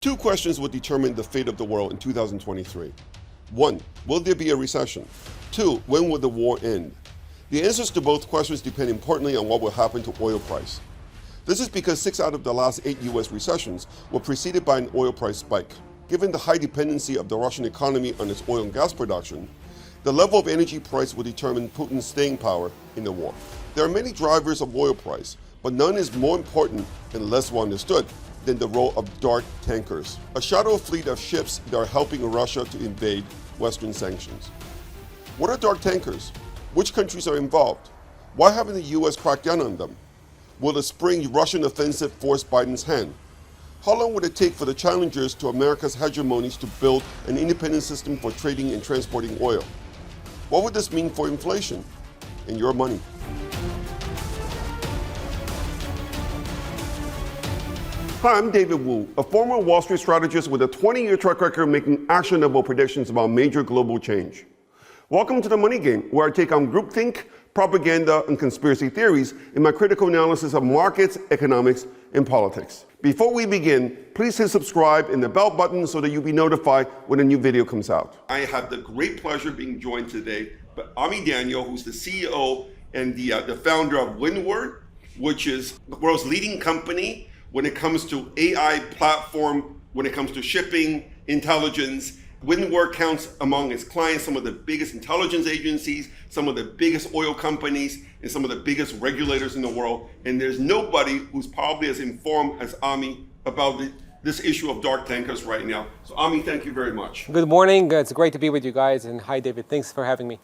Two questions will determine the fate of the world in 2023. One, will there be a recession? Two, when will the war end? The answers to both questions depend importantly on what will happen to oil price. This is because 6 out of the last 8 US recessions were preceded by an oil price spike. Given the high dependency of the Russian economy on its oil and gas production, the level of energy price will determine Putin's staying power in the war. There are many drivers of oil price, but none is more important and less well understood than the role of dark tankers, a shadow fleet of ships that are helping Russia to invade Western sanctions. What are dark tankers? Which countries are involved? Why haven't the US cracked down on them? Will the spring Russian offensive force Biden's hand? How long would it take for the challengers to America's hegemonies to build an independent system for trading and transporting oil? What would this mean for inflation and your money? Hi, I'm David Wu, a former Wall Street strategist with a 20-year track record making actionable predictions about major global change. Welcome to The Money Game, where I take on groupthink, propaganda, and conspiracy theories in my critical analysis of markets, economics, and politics. Before we begin, please hit subscribe and the bell button so that you'll be notified when a new video comes out. I have the great pleasure of being joined today by Ami Daniel, who's the CEO and the founder of Windward, which is the world's leading company when it comes to AI platform, when it comes to shipping, intelligence. Windward counts among its clients some of the biggest intelligence agencies, some of the biggest oil companies, and some of the biggest regulators in the world. And there's nobody who's probably as informed as Ami about this issue of dark tankers right now. So Ami, thank you very much. Good morning. It's great to be with you guys. And hi, David. Thanks for having me.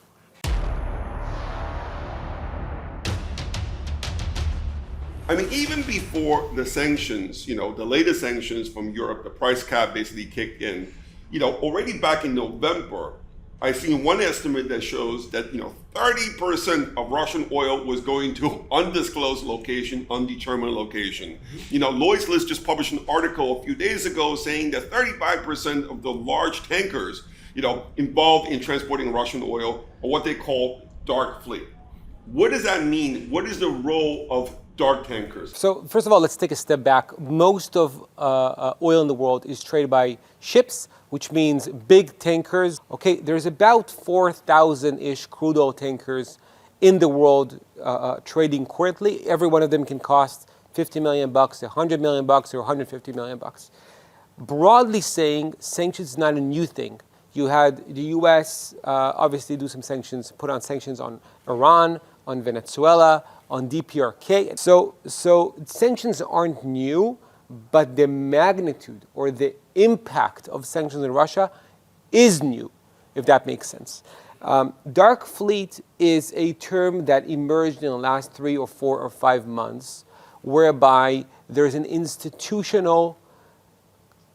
I mean, even before the sanctions, the latest sanctions from Europe, the price cap basically kicked in, already back in November, I seen one estimate that shows that, 30% of Russian oil was going to undisclosed location, undetermined location. Lloyd's List just published an article a few days ago saying that 35% of the large tankers, involved in transporting Russian oil are what they call dark fleet. What does that mean? What is the role of dark tankers? So first of all, let's take a step back. Most of oil in the world is traded by ships, which means big tankers. Okay, there's about 4,000-ish crude oil tankers in the world trading currently. Every one of them can cost $50 million, $100 million, or $150 million. Broadly saying, sanctions is not a new thing. You had the U.S. Obviously do some sanctions, put on sanctions on Iran, on Venezuela, on DPRK. So sanctions aren't new, but the magnitude or the impact of sanctions in Russia is new, if that makes sense. Dark fleet is a term that emerged in the last 3 or 4 or 5 months, whereby there's an institutional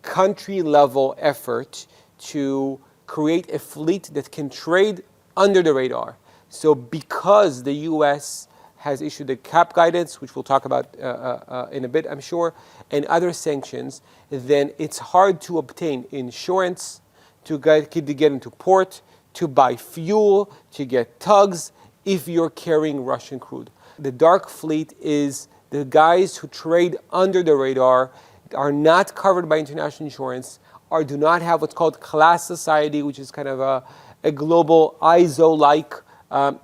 country-level effort to create a fleet that can trade under the radar. So because the U.S. has issued a cap guidance, which we'll talk about in a bit, I'm sure, and other sanctions, then it's hard to obtain insurance, to get into port, to buy fuel, to get tugs, if you're carrying Russian crude. The dark fleet is the guys who trade under the radar, are not covered by international insurance, or do not have what's called class society, which is kind of a global ISO-like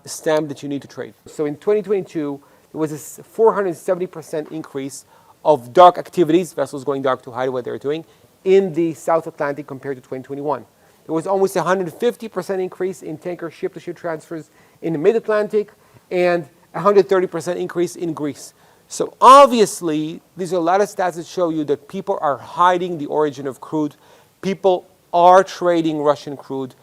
stamp that you need to trade. So in 2022, there was a 470% increase of dark activities, vessels going dark to hide what they're doing, in the South Atlantic compared to 2021. There was almost a 150% increase in tanker ship-to-ship transfers in the Mid-Atlantic and a 130% increase in Greece. So obviously, these are a lot of stats that show you that people are hiding the origin of crude. People are trading Russian crude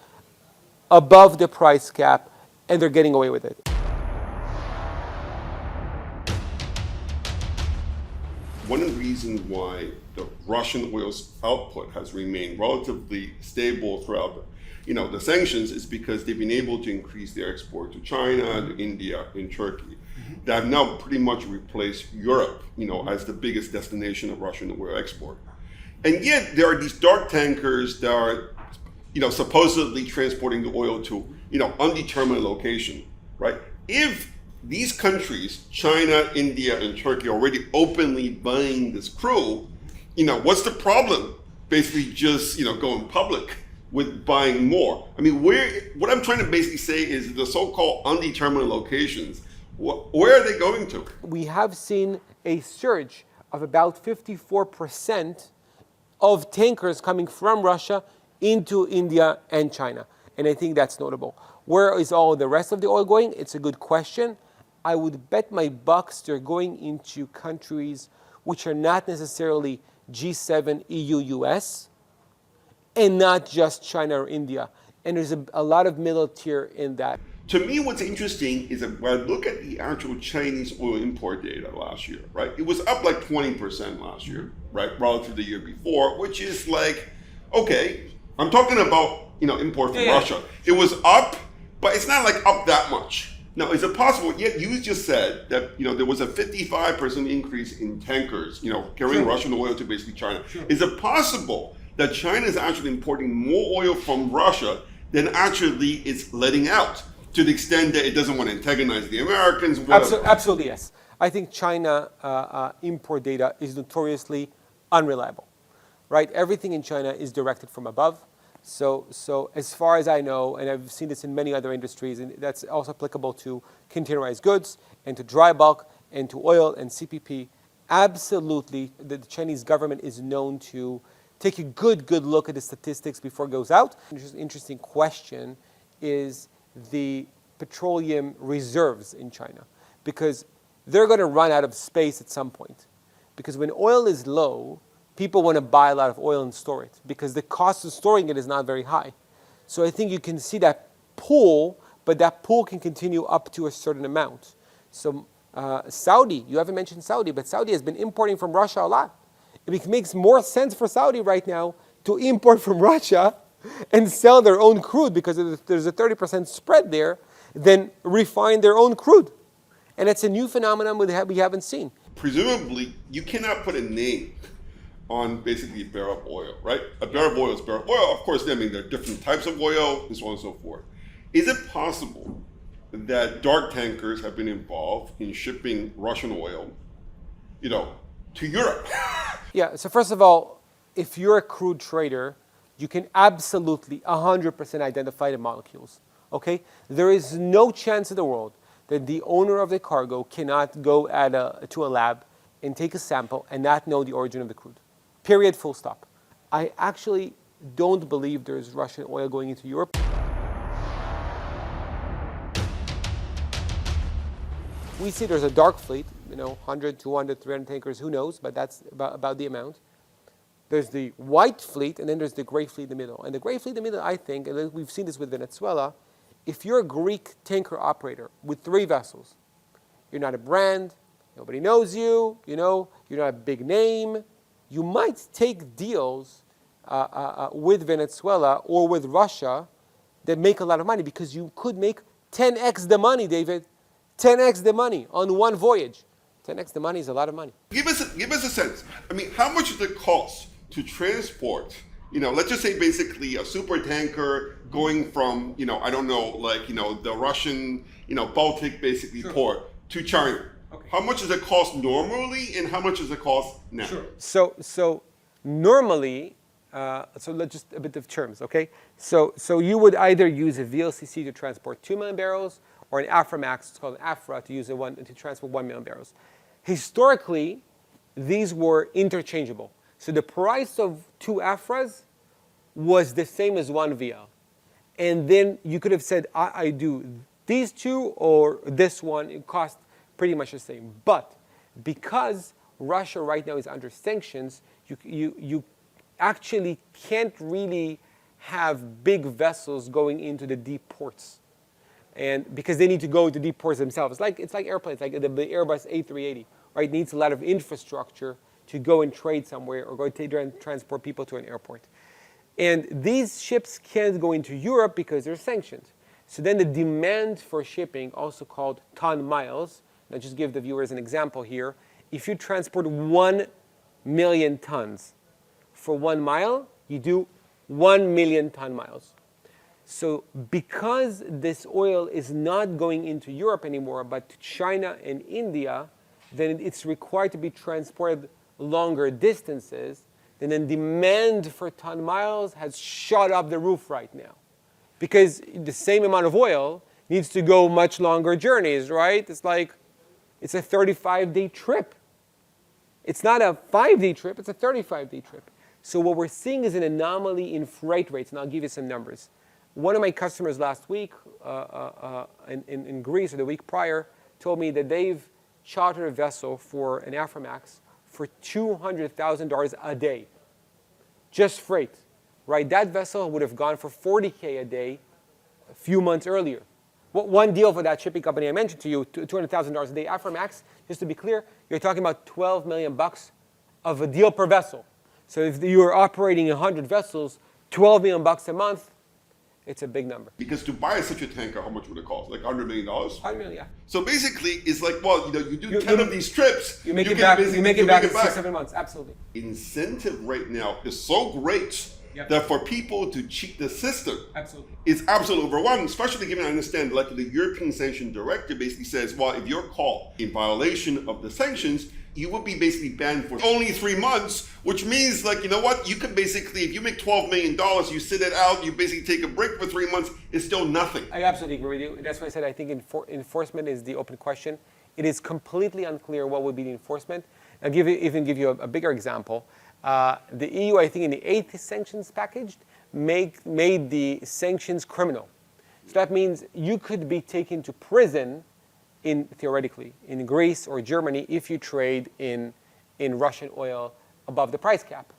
above the price cap, and they're getting away with it. One of the reasons why the Russian oil's output has remained relatively stable throughout the sanctions is because they've been able to increase their export to China, to India, and Turkey. That have now pretty much replaced Europe, as the biggest destination of Russian oil export. And yet there are these dark tankers that are, supposedly transporting the oil to, undetermined location, right? If these countries, China, India, and Turkey, are already openly buying this crude, what's the problem basically just going public with buying more. I mean, what I'm trying to basically say is the so-called undetermined locations. Where are they going to? We have seen a surge of about 54% of tankers coming from Russia into India and China. And I think that's notable. Where is all the rest of the oil going? It's a good question. I would bet my bucks they're going into countries which are not necessarily G7, EU, US, and not just China or India. And there's a lot of middle tier in that. To me, what's interesting is that when I look at the actual Chinese oil import data last year, right? It was up like 20% last year, right? Relative to the year before, which is like, okay, I'm talking about, import from Russia. It was up, but it's not like up that much. Now, is it possible, yet you just said that, there was a 55% increase in tankers, carrying Russian oil to basically China. Is it possible that China is actually importing more oil from Russia than actually it's letting out? To the extent that it doesn't want to antagonize the Americans. Absolutely, yes. I think China import data is notoriously unreliable, right? Everything in China is directed from above. So as far as I know, and I've seen this in many other industries, and that's also applicable to containerized goods and to dry bulk and to oil and CPP, absolutely, the Chinese government is known to take a good look at the statistics before it goes out. Interesting question is the petroleum reserves in China, because they're going to run out of space at some point. Because when oil is low, people want to buy a lot of oil and store it because the cost of storing it is not very high. So I think you can see that pool, but that pool can continue up to a certain amount. So Saudi, you haven't mentioned Saudi, but Saudi has been importing from Russia a lot. It makes more sense for Saudi right now to import from Russia and sell their own crude, because there's a 30% spread there, than refine their own crude. And it's a new phenomenon we haven't seen. Presumably, you cannot put a name on basically a barrel of oil, right? A barrel of oil is barrel of oil. Of course, I mean, there are different types of oil, and so on and so forth. Is it possible that dark tankers have been involved in shipping Russian oil, to Europe? Yeah, so first of all, if you're a crude trader, you can absolutely 100% identify the molecules, okay? There is no chance in the world that the owner of the cargo cannot go to a lab and take a sample and not know the origin of the crude. Period, full stop. I actually don't believe there's Russian oil going into Europe. We see there's a dark fleet, 100, 200, 300 tankers, who knows, but that's about the amount. There's the white fleet, and then there's the gray fleet in the middle. And the gray fleet in the middle, I think, and we've seen this with Venezuela, if you're a Greek tanker operator with 3 vessels, you're not a brand, nobody knows you, you're not a big name, you might take deals with Venezuela or with Russia that make a lot of money, because you could make 10x the money, David. 10x the money on one voyage. 10x the money is a lot of money. Give us a sense. I mean, how much does it cost to transport, let's just say basically a super tanker going from, the Russian, Baltic basically port to China? Okay. How much does it cost normally, and how much does it cost now? Sure. So normally, so let's just a bit of terms, okay? So you would either use a VLCC to transport 2 million barrels, or an Aframax, it's called an Afra, to transport 1 million barrels. Historically, these were interchangeable. So the price of 2 Afras was the same as 1 VL. And then you could have said, I do these 2 or this one, it cost pretty much the same. But because Russia right now is under sanctions, you actually can't really have big vessels going into the deep ports. And because they need to go into deep ports themselves. It's like airplanes, like the Airbus A380, right? It needs a lot of infrastructure to go and trade somewhere or go to transport people to an airport. And these ships can't go into Europe because they're sanctioned. So then the demand for shipping, also called ton miles, and I'll just give the viewers an example here. If you transport 1 million tons for 1 mile, you do 1 million ton miles. So because this oil is not going into Europe anymore, but to China and India, then it's required to be transported longer distances. and then demand for ton miles has shot up the roof right now. Because the same amount of oil needs to go much longer journeys, right? It's like, it's a 35-day trip. It's not a 5-day trip, it's a 35-day trip. So what we're seeing is an anomaly in freight rates, and I'll give you some numbers. One of my customers last week in Greece, or the week prior, told me that they've chartered a vessel for an Aframax for $200,000 a day, just freight, right? That vessel would have gone for $40K a day a few months earlier. One deal for that shipping company I mentioned to you, $200,000 a day. Aframax, just to be clear, you're talking about $12 million of a deal per vessel. So if you are operating 100 vessels, $12 million a month, it's a big number. Because to buy such a tanker, how much would it cost? Like $100 million? $100 million, yeah. So basically, it's like, well, you do 10 of these trips. You make it back in 6-7 months, absolutely. Incentive right now is so great that for people to cheat the system, it's absolutely overwhelming, especially given I understand, like the European Sanction Directive basically says, well, if you're caught in violation of the sanctions, you would be basically banned for only 3 months, which means, like, you know what? You could basically, if you make $12 million, you sit it out, you basically take a break for 3 months, it's still nothing. I absolutely agree with you. That's why I said I think enforcement is the open question. It is completely unclear what would be the enforcement. I'll even give you a bigger example. The EU, I think in the 8th sanctions package, made the sanctions criminal. So that means you could be taken to prison theoretically, in Greece or Germany if you trade in Russian oil above the price cap.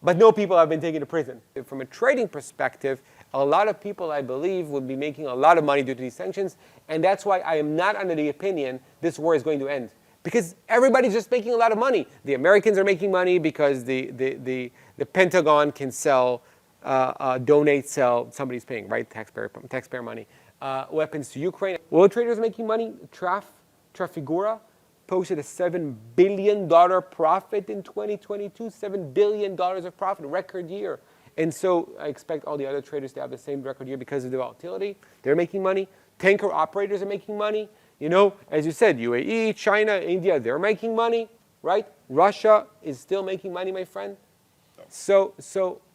But no people have been taken to prison. From a trading perspective, a lot of people, I believe, will be making a lot of money due to these sanctions, and that's why I am not under the opinion this war is going to end. Because everybody's just making a lot of money. The Americans are making money because the Pentagon can sell, sell, somebody's paying, right? Taxpayer money. Weapons to Ukraine. Oil traders making money. Trafigura posted a $7 billion profit in 2022. $7 billion of profit, record year. And so I expect all the other traders to have the same record year because of the volatility. They're making money. Tanker operators are making money. You know, as you said, UAE, China, India, they're making money, right? Russia is still making money, my friend. So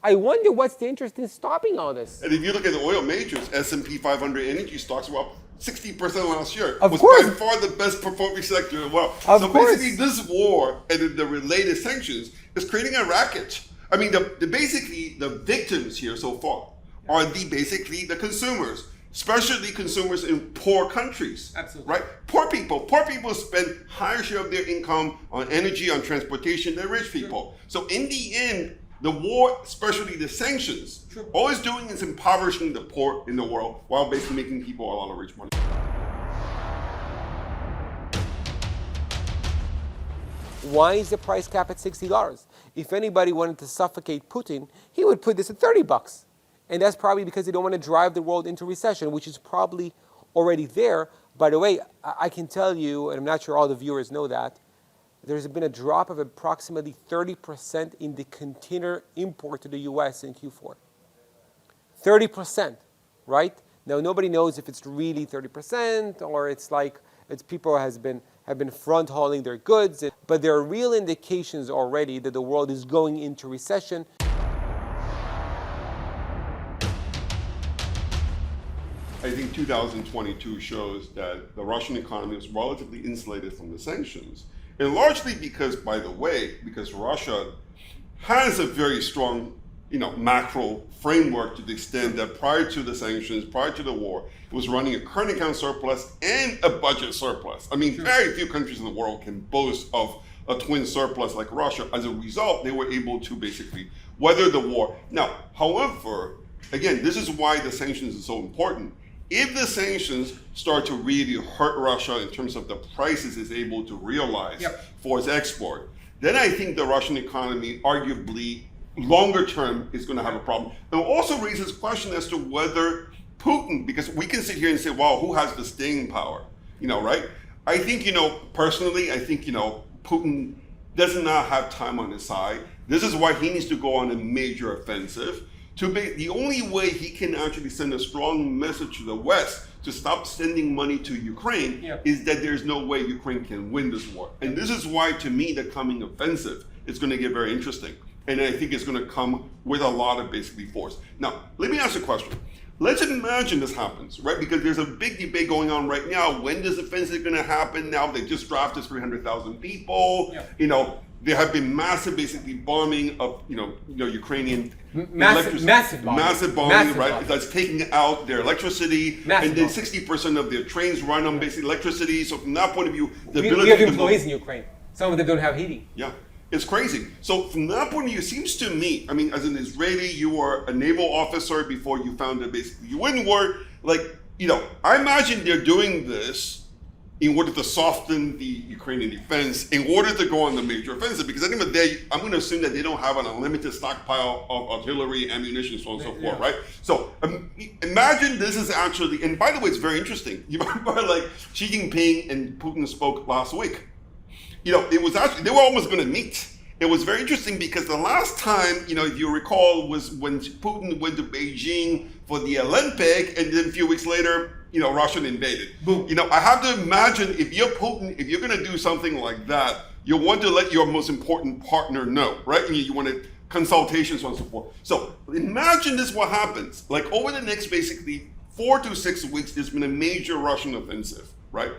I wonder what's the interest in stopping all this. And if you look at the oil majors, S&P 500 energy stocks were up 60% last year. Of was course. by far the best performing sector in the world. Of so course. basically this war and the related sanctions is creating a racket. I mean, basically the victims here so far are basically the consumers, especially consumers in poor countries. Absolutely. Right? Poor people spend higher share of their income on energy, on transportation than rich people. So in the end, the war, especially the sanctions, all it's doing is impoverishing the poor in the world while basically making people a lot of rich money. Why is the price cap at $60? If anybody wanted to suffocate Putin, he would put this at $30. And that's probably because they don't want to drive the world into recession, which is probably already there. By the way, I can tell you, and I'm not sure all the viewers know that, there's been a drop of approximately 30% in the container import to the US in Q4. 30%, right? Now, nobody knows if it's really 30% or it's like people have been front hauling their goods, but there are real indications already that the world is going into recession. I think 2022 shows that the Russian economy was relatively insulated from the sanctions. And largely because, by the way, because Russia has a very strong, macro framework to the extent that prior to the sanctions, prior to the war, it was running a current account surplus and a budget surplus. I mean, very few countries in the world can boast of a twin surplus like Russia. As a result, they were able to basically weather the war. Now, however, again, this is why the sanctions is so important. If the sanctions start to really hurt Russia in terms of the prices it's able to realize for its export, then I think the Russian economy arguably longer term is going to have a problem. And it also raises question as to whether Putin, because we can sit here and say, well, who has the staying power? Right? I think, personally, I think, Putin does not have time on his side. This is why he needs to go on a major offensive. The only way he can actually send a strong message to the West to stop sending money to Ukraine is that there's no way Ukraine can win this war. And this is why, to me, the coming offensive is going to get very interesting. And I think it's going to come with a lot of basically force. Now, let me ask you a question. Let's imagine this happens, right? Because there's a big debate going on right now. When is the offensive going to happen? Now they just drafted 300,000 people. Yeah. You know, there have been massive, basically bombing of, Ukrainian massive bombing, right? bombing. That's taking out their electricity, and then 60% of their trains run on basically electricity. So from that point of view, the ability we have to employees move, in Ukraine. Some of them don't have heating. yeah. It's crazy. So from that point of view, it seems to me, I mean, as an Israeli, you were a naval officer before you founded basically UN war. Like, I imagine they're doing this in order to soften the Ukrainian defense, in order to go on the major offensive. Because at the end of the day, I'm going to assume that they don't have an unlimited stockpile of artillery, ammunition, so on and so forth, right? So imagine this is actually, and by the way, it's very interesting. You remember like Xi Jinping and Putin spoke last week. It was actually, they were almost going to meet. It was very interesting because the last time, if you recall, was when Putin went to Beijing for the Olympic, and then a few weeks later, Russia invaded. Boom. I have to imagine if you're Putin, if you're going to do something like that, you want to let your most important partner know, right? And you want to consultations, so on and so forth. So imagine this what happens. Like over the next basically 4 to 6 weeks, there's been a major Russian offensive, right?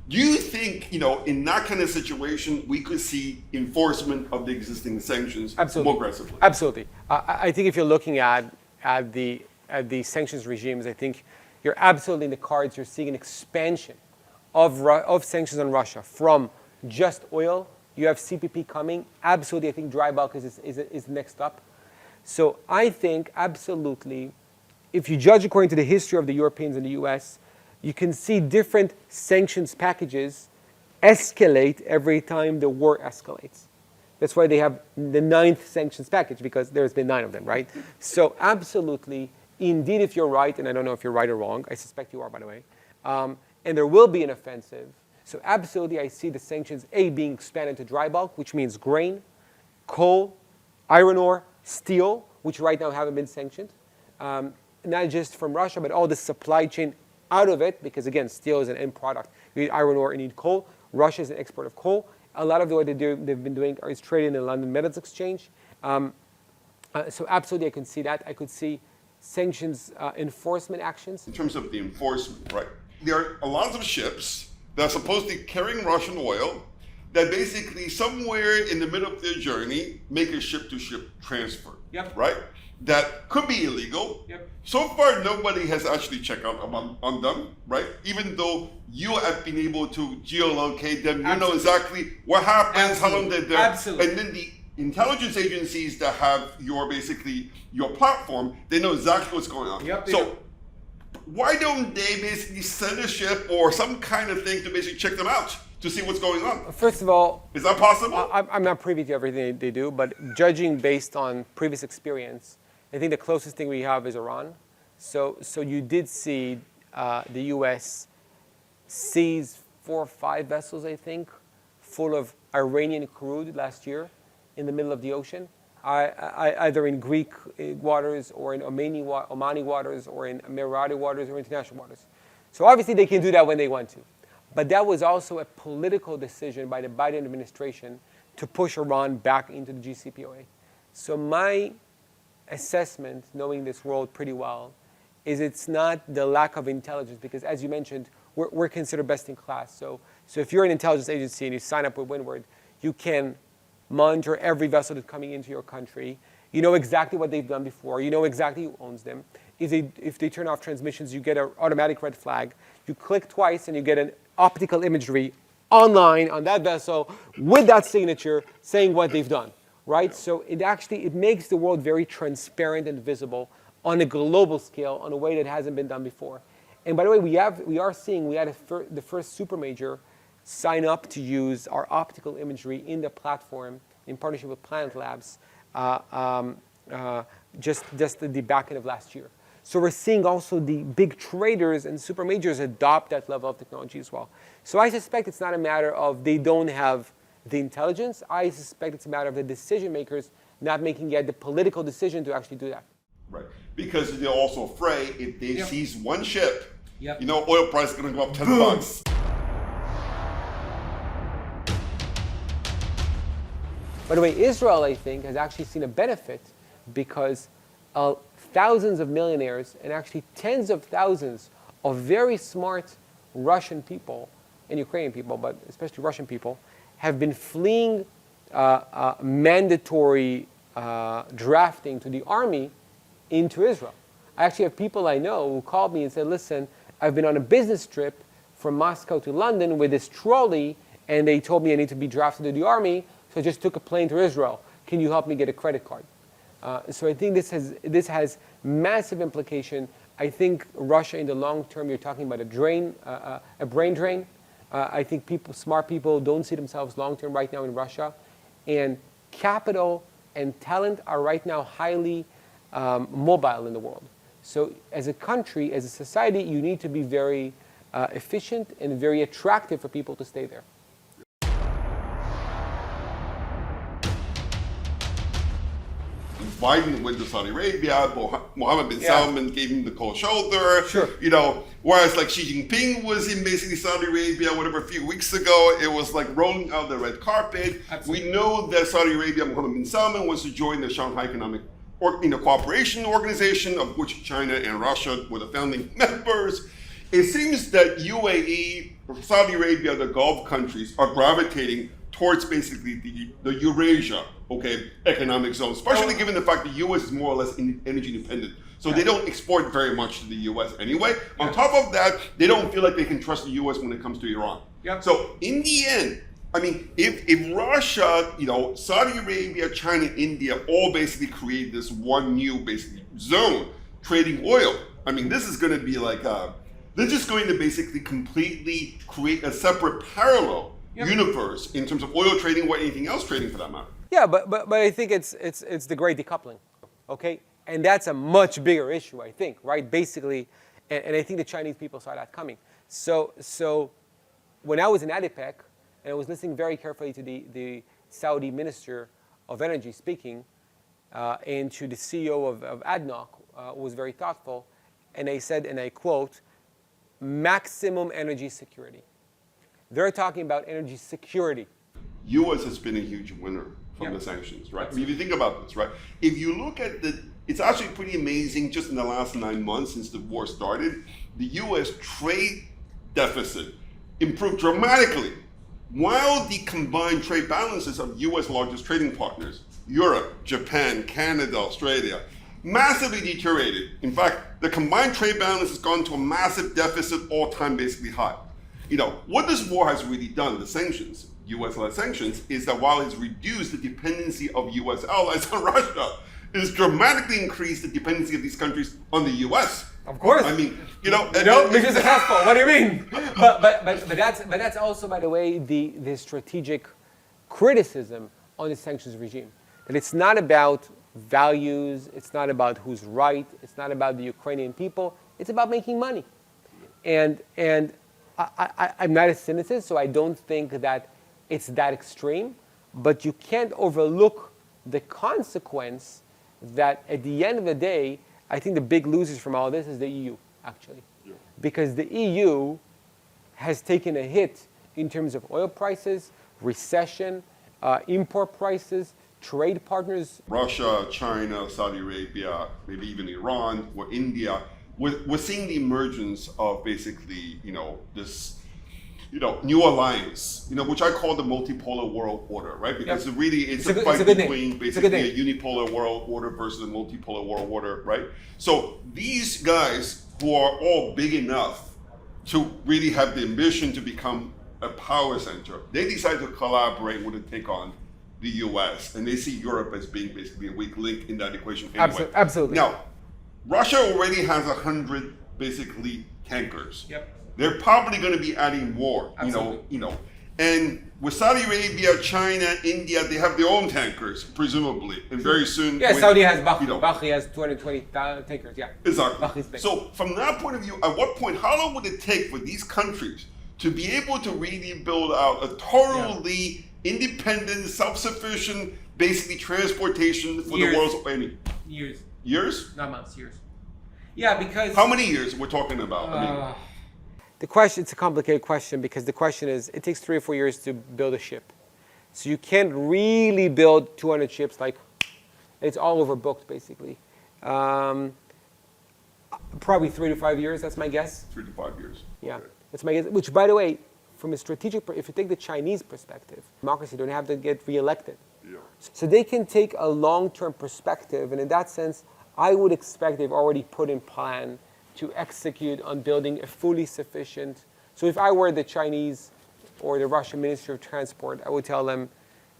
Do you think, in that kind of situation, we could see enforcement of the existing sanctions more aggressively? Absolutely. I think if you're looking at the sanctions regimes, I think you're absolutely in the cards. You're seeing an expansion of sanctions on Russia from just oil. You have CPP coming. Absolutely, I think dry bulk is next up. So I think absolutely, if you judge according to the history of the Europeans and the US, you can see different sanctions packages escalate every time the war escalates. That's why they have the 9th sanctions package, because there's been 9 of them, right? So absolutely, indeed, if you're right, and I don't know if you're right or wrong, I suspect you are, by the way, and there will be an offensive. So absolutely, I see the sanctions, being expanded to dry bulk, which means grain, coal, iron ore, steel, which right now haven't been sanctioned, not just from Russia, but all the supply chain out of it, because again, steel is an end product. You need iron ore, you need coal. Russia is an export of coal. A lot of the what they've been doing is trading in the London Metals Exchange. So absolutely, I can see that. I could see sanctions enforcement actions. In terms of the enforcement, right? There are a lot of ships that are supposedly carrying Russian oil that basically somewhere in the middle of their journey make a ship-to-ship transfer, right? That could be illegal. So far, nobody has actually checked out on them, right? Even though you have been able to geolocate them, you know exactly what happens, how long they're there. Absolutely. And then the intelligence agencies that have your platform, they know exactly what's going on. So why don't they basically send a ship or some kind of thing to basically check them out to see what's going on? First of all, is that possible? I'm not privy to everything they do, but judging based on previous experience, I think the closest thing we have is Iran. So you did see the U.S. seize 4 or 5 vessels, I think, full of Iranian crude last year in the middle of the ocean, either in Greek waters or in Omani waters or in Emirati waters or international waters. So obviously they can do that when they want to. But that was also a political decision by the Biden administration to push Iran back into the JCPOA. So my assessment, knowing this world pretty well, is it's not the lack of intelligence, because as you mentioned, we're considered best in class. So if you're an intelligence agency and you sign up with Windward, you can monitor every vessel that's coming into your country. You know exactly what they've done before. You know exactly who owns them. If they turn off transmissions, you get an automatic red flag. You click twice and you get an optical imagery online on that vessel with that signature saying what they've done, right? So it makes the world very transparent and visible on a global scale in a way that hasn't been done before. And by the way, we had the first super major sign up to use our optical imagery in the platform in partnership with Planet Labs just the back end of last year. So we're seeing also the big traders and super majors adopt that level of technology as well. So I suspect it's not a matter of they don't have the intelligence. I suspect it's a matter of the decision makers not making yet the political decision to actually do that. Right, because they're also afraid if they seize one ship, oil price is going to go up $10. By the way, Israel, I think, has actually seen a benefit because thousands of millionaires and actually tens of thousands of very smart Russian people and Ukrainian people, but especially Russian people, have been fleeing mandatory drafting to the army into Israel. I actually have people I know who called me and said, listen, I've been on a business trip from Moscow to London with this trolley, and they told me I need to be drafted to the army, so I just took a plane to Israel. Can you help me get a credit card? So I think this has massive implication. I think Russia in the long term, you're talking about a brain drain. I think smart people don't see themselves long term right now in Russia. And capital and talent are right now highly mobile in the world. So as a country, as a society, you need to be very efficient and very attractive for people to stay there. Biden went to Saudi Arabia, Mohammed bin Salman gave him the cold shoulder. Sure. Whereas like Xi Jinping was in basically Saudi Arabia, whatever, a few weeks ago, it was like rolling out the red carpet. Absolutely. We know that Saudi Arabia, Mohammed bin Salman wants to join the Shanghai Economic Cooperation Organization, of which China and Russia were the founding members. It seems that UAE, Saudi Arabia, the Gulf countries are gravitating towards basically the Eurasia, economic zone, especially given the fact the U.S. is more or less energy independent. So they don't export very much to the U.S. anyway. On top of that, they don't feel like they can trust the U.S. when it comes to Iran. So in the end, I mean, if Russia, Saudi Arabia, China, India all basically create this one new basically zone trading oil, I mean, this is going to be like, they're just going to basically completely create a separate parallel universe in terms of oil trading or anything else trading for that matter. Yeah, but I think it's the great decoupling, okay? And that's a much bigger issue, I think, right? Basically, and I think the Chinese people saw that coming. So when I was in ADIPEC, and I was listening very carefully to the Saudi Minister of Energy speaking, and to the CEO of ADNOC, was very thoughtful, and they said, and I quote, maximum energy security. They're talking about energy security. U.S. has been a huge winner from the sanctions, right? I mean, if you think about this, right? If you look at it's actually pretty amazing just in the last 9 months since the war started, the U.S. trade deficit improved dramatically, while the combined trade balances of U.S. largest trading partners, Europe, Japan, Canada, Australia, massively deteriorated. In fact, the combined trade balance has gone to a massive deficit, all-time basically high. What this war has really done, the sanctions, U.S.-led sanctions, is that while it's reduced the dependency of U.S. allies on Russia, it's dramatically increased the dependency of these countries on the U.S. Of course. I mean, which is successful. What do you mean? But that's also, by the way, the strategic criticism on the sanctions regime. That it's not about values, it's not about who's right, it's not about the Ukrainian people, it's about making money. And I'm not a cynicist, so I don't think that it's that extreme, but you can't overlook the consequence that at the end of the day, I think the big losers from all this is the EU, actually. Yeah. Because the EU has taken a hit in terms of oil prices, recession, import prices, trade partners. Russia, China, Saudi Arabia, maybe even Iran or India, we're seeing the emergence of basically, this new alliance, which I call the multipolar world order, right? Because it's a fight between basically a unipolar world order versus a multipolar world order, right? So these guys who are all big enough to really have the ambition to become a power center, they decide to collaborate with and take on the US, and they see Europe as being basically a weak link in that equation anyway. Absolutely. Now, Russia already has 100 basically tankers. Yep. They're probably going to be adding more, and with Saudi Arabia, China, India, they have their own tankers, presumably, and very soon. Yeah, Saudi has Bahi. Bahi has 220 tankers. Yeah. Exactly. So from that point of view, at what point, how long would it take for these countries to be able to really build out a totally independent, self-sufficient, basically transportation for the world's any years? Years? Not months. Years. Yeah, because how many years we're talking about? The question, it's a complicated question because the question is, it takes 3 or 4 years to build a ship. So you can't really build 200 ships like it's all overbooked basically. Probably 3 to 5 years, that's my guess. 3 to 5 years. Yeah, Okay. that's my guess. Which, by the way, from a strategic, if you take the Chinese perspective, democracy don't have to get reelected. Yeah. So they can take a long-term perspective, and in that sense, I would expect they've already put in plan to execute on building a fully sufficient. So if I were the Chinese or the Russian Ministry of Transport, I would tell them,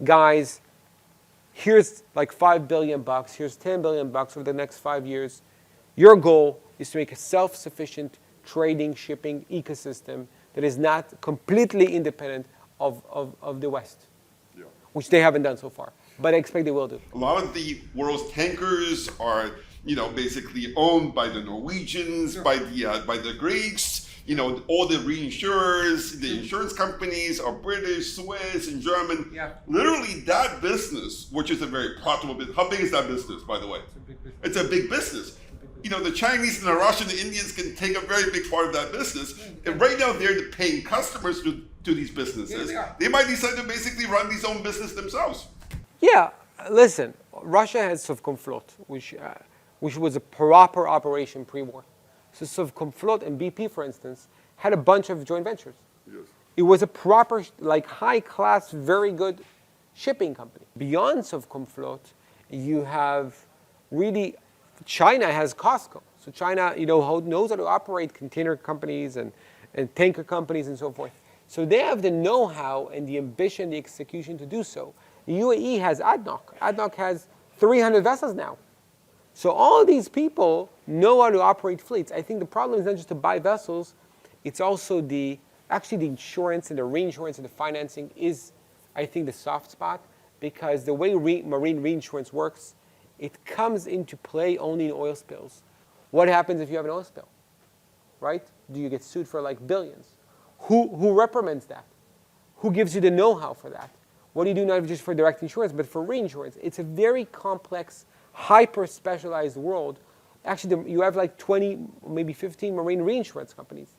guys, here's like $5 billion, here's $10 billion over the next 5 years. Your goal is to make a self-sufficient trading, shipping ecosystem that is not completely independent of the West, Yeah. which they haven't done so far. But I expect they will do. A lot of the world's tankers are, basically owned by the Norwegians, by the Greeks. All the reinsurers, the insurance companies are British, Swiss, and German. Yeah. Literally, that business, which is a very profitable business. How big is that business, by the way? It's a big business. The Chinese and the Russian and the Indians can take a very big part of that business. And right now, they're paying customers to these businesses. Yeah, they might decide to basically run these own business themselves. Yeah, listen, Russia has Sovcomflot, which was a proper operation pre-war. So Sovcomflot and BP, for instance, had a bunch of joint ventures. Yes. It was a proper, high-class, very good shipping company. Beyond Sovcomflot, you have really, China has Costco. So China, knows how to operate container companies and tanker companies and so forth. So they have the know-how and the ambition, the execution to do so. The UAE has ADNOC. ADNOC has 300 vessels now. So all these people know how to operate fleets. I think the problem is not just to buy vessels, it's also the insurance and the reinsurance and the financing is, I think, the soft spot, because the way marine reinsurance works, it comes into play only in oil spills. What happens if you have an oil spill, right? Do you get sued for billions? Who reprimands that? Who gives you the know-how for that? What do you do not just for direct insurance, but for reinsurance? It's a very complex, hyper-specialized world. Actually, you have 20, maybe 15 marine reinsurance companies.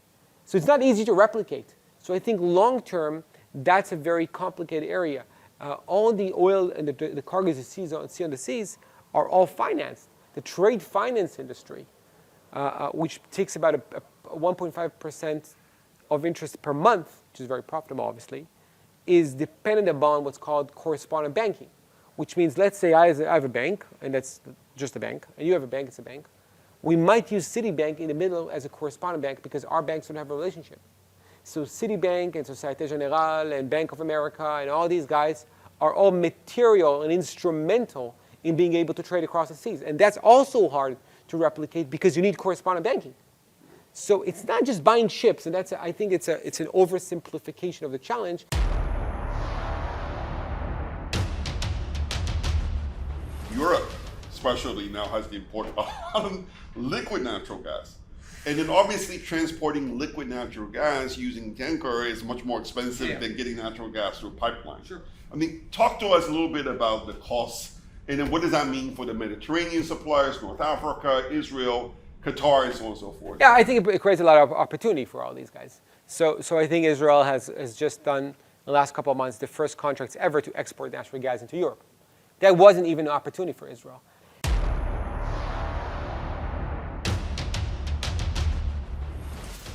So it's not easy to replicate. So I think long-term, that's a very complicated area. All the oil and the cargoes you see on the seas are all financed. The trade finance industry, which takes about a 1.5% of interest per month, which is very profitable, obviously, is dependent upon what's called correspondent banking, which means, let's say I have a bank, and that's just a bank, and you have a bank, it's a bank. We might use Citibank in the middle as a correspondent bank because our banks don't have a relationship. So Citibank and Societe Generale and Bank of America and all these guys are all material and instrumental in being able to trade across the seas. And that's also hard to replicate because you need correspondent banking. So it's not just buying ships, and I think it's an oversimplification of the challenge. Europe, especially, now has the import of liquid natural gas. And then obviously transporting liquid natural gas using tanker is much more expensive than getting natural gas through pipeline. Sure. Talk to us a little bit about the costs, and then what does that mean for the Mediterranean suppliers, North Africa, Israel, Qatar, and so on and so forth? Yeah, I think it creates a lot of opportunity for all these guys. So I think Israel has just done, in the last couple of months, the first contracts ever to export natural gas into Europe. That wasn't even an opportunity for Israel.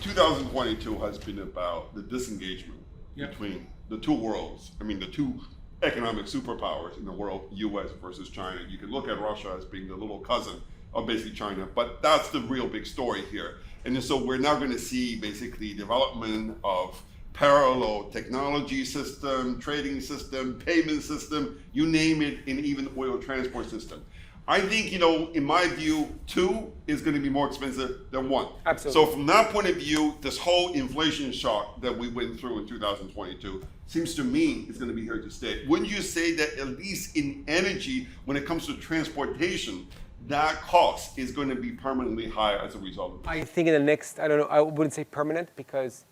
(2022) has been about the disengagement between the two worlds. The two economic superpowers in the world, U.S. versus China. You can look at Russia as being the little cousin of basically China, but that's the real big story here. And so we're now going to see basically development of parallel technology system, trading system, payment system, you name it, and even oil transport system. I think, in my view, two is going to be more expensive than one. Absolutely. So from that point of view, this whole inflation shock that we went through in 2022 seems to me is going to be here to stay. Wouldn't you say that at least in energy, when it comes to transportation, that cost is going to be permanently higher as a result of this? I think in the next, I wouldn't say permanent because,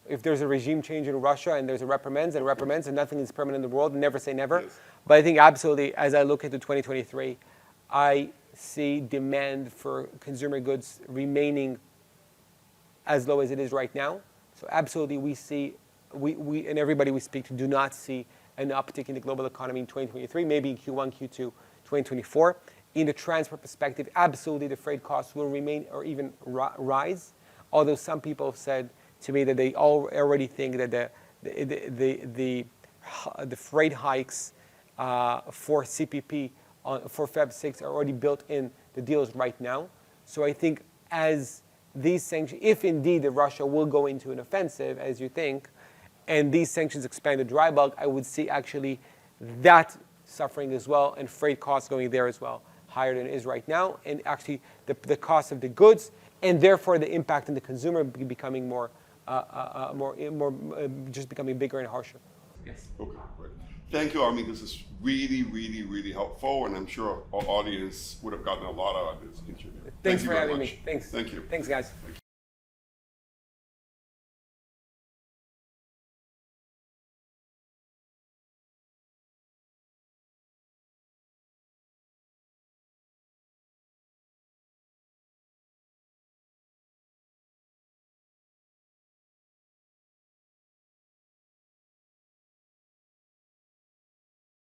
if there's a regime change in Russia and there's a reprimands and nothing is permanent in the world, never say never. Yes. But I think absolutely, as I look into 2023, I see demand for consumer goods remaining as low as it is right now. So absolutely, we see, we and everybody we speak to do not see an uptick in the global economy in 2023, maybe in Q1, Q2, 2024. In the transport perspective, absolutely the freight costs will remain or even rise. Although some people have said to me that they already think that the freight hikes for CPP for Feb 6 are already built in the deals right now. So I think as these sanctions, if indeed Russia will go into an offensive, as you think, and these sanctions expand the dry bulk, I would see actually that suffering as well, and freight costs going there as well, higher than it is right now, and actually the cost of the goods, and therefore the impact on the consumer becoming just becoming bigger and harsher. Yes. Okay, great. Thank you, Armin. This is really, really, really helpful, and I'm sure our audience would have gotten a lot out of this interview. Thanks Thank you for very having much. me. Thanks. Thank you. Thanks, guys.